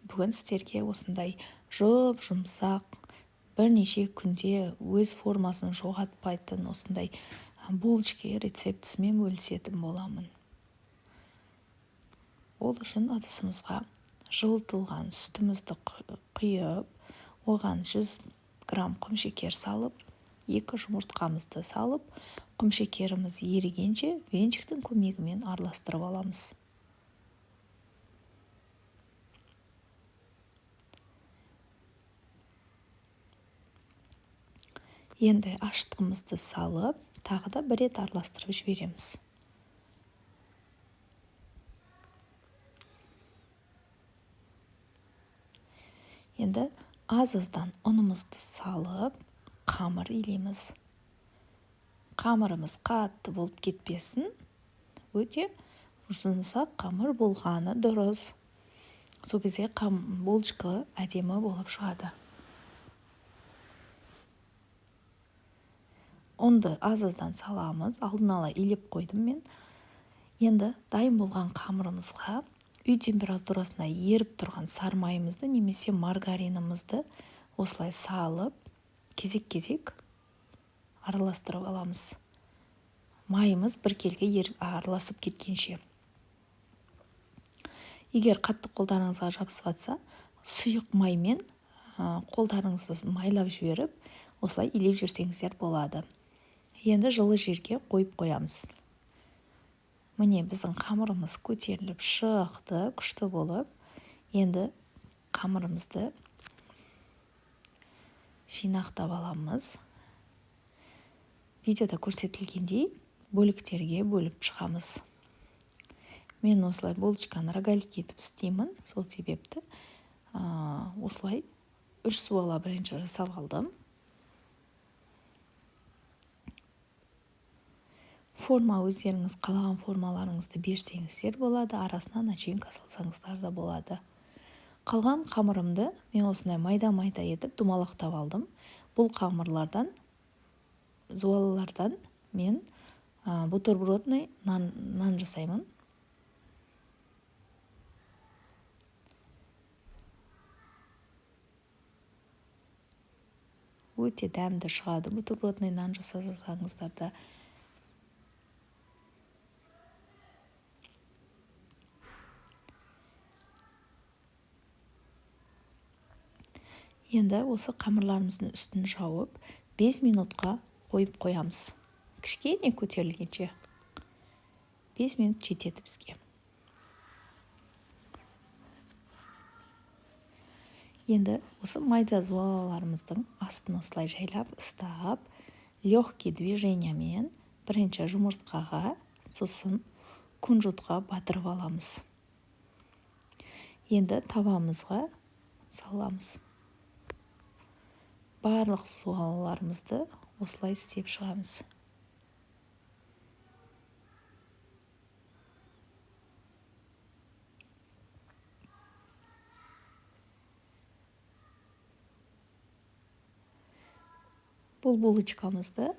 бүгін сіздерге осындай жұмсақ бірнеше күнде өз формасын жоғалтпайтын осындай булочка рецептісімен бөлісетін боламын. Ол үшін ыдысымызға жылытылған сүтімізді құйып, оған 100 грамм құмшекер салып, 2 жұмыртқамызды салып, құмшекеріміз ерігенше венчиктің көмегімен араластырып аламыз. Енді аштығымызды салып, тағы да бір рет араластырып жібереміз. Енді аз-аздан ұнымызды салып, қамыр илейміз. Қамырымыз қатты болып кетпесін, өте жұмсақ қамыр болғаны дұрыс. Сол кезде булочка әдемі болып шығады. Ұнды аз-аздан саламыз, алдын ала илеп қойдым мен. Енді дайын болған қамырымызға үй температурасына еріп тұрған сары майымызды немесе маргаринімізді осылай салып, кезек-кезек араластырып аламыз. Майымыз біркелкі араласып кеткенше. Егер қатты қолдарыңызға жабысып жатса, сұйық маймен қолдарыңызды майлап жіберіп, осылай илеп жүрсеңіздер болады. Енді жылы жерге қойып қоямыз. Міне біздің қамырымыз көтеріліп шықты, күшті болып. Енді қамырымызды жинақтап аламыз. Видеода көрсетілгендей бөліктерге бөліп шығамыз. Мен осылай булочканы рогальки етіп істеймін, сол себепті осылай 3 суала бірінші жасап алдым. Форма өздеріңіз қалаған формаларыңызды берсеңіздер болады, арасына начинка салсаңыздар да болады. Қалған қамырымды мен осындай майда-майда етіп думалақтап алдым. Бұл қамырлардан, зуалылардан мен бутербродный нан жасаймын. Өте дәмді шығады бутербродный нан жасасаңыздар да. Енді осы қамырларымыздың үстін жауып, 5 минутқа қойып қоямыз. Кішкене көтерілгенше. 5 минут жетеді бізге. Енді осы майда зуалаларымыздың астын осылай жайлап, ыстап, легкий движениямен бірінші жұмыртқаға, сосын кунжутқа батырып аламыз. Енді табамызға саламыз. Барлық зуалаларымызды осылай істеп шығамыз. Бұл булочкамызды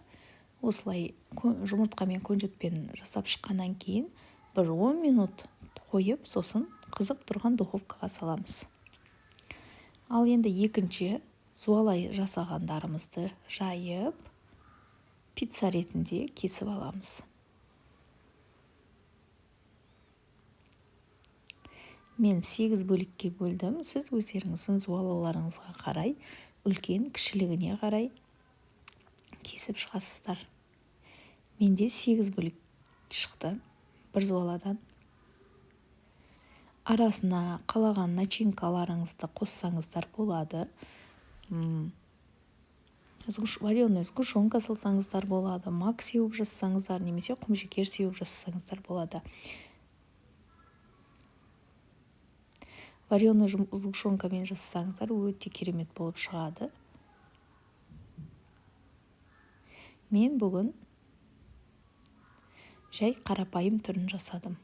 осылай жұмыртқа мен кунжутпен жасап шыққаннан кейін бір 10 минут қойып, сосын қызып тұрған духовкаға саламыз. Ал енді екінші зуалай жасағандарымызды жайып, пицца ретінде кесіп аламыз. Мен 8 бөлікке бөлдім. Сіз өздеріңіздің зуалаларыңызға қарай, үлкен кішілігіне қарай кесіп шығасыздар. Менде 8 бөлік шықты бір зуаладан. Арасына қалаған начинкаларыңызды қоссаңыздар болады. Вареный сгущенка салсаңыздар болады. Мак сеуіп жасасаңыздар, немесе құмшекер сеуіп жасасаңыздар болады. Вареный сгущенкамен жасасаңыздар өте керемет болып шығады. Мен бүгін жай қарапайым түрін жасадым.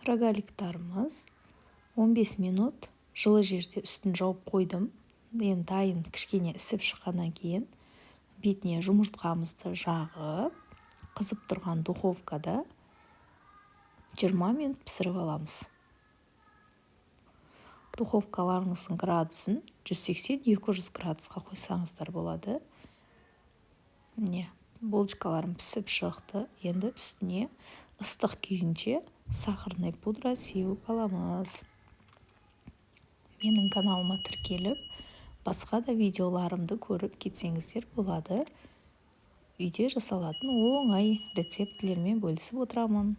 рогаликтарымыз 15 минут жылы жерде үстін жауып қойдым. Енді дайын кішкене ісіп шыққаннан кейін бетіне жұмыртқамызды жағып, қызып тұрған духовкада 20 минут пісіріп аламыз. Духовкаларыңыздың градусын 180-200 градусқа қойсаңыздар болады. Міне, булочкаларым пісіп шықты. Енді үстіне ыстық күйінше сахарный пудра сеуіп аламыз. Менің каналыма тіркеліп, басқа да видеоларымды көріп кетсеңіздер болады. Үйде жасалатын оңай рецептілермен бөлісіп отырамын.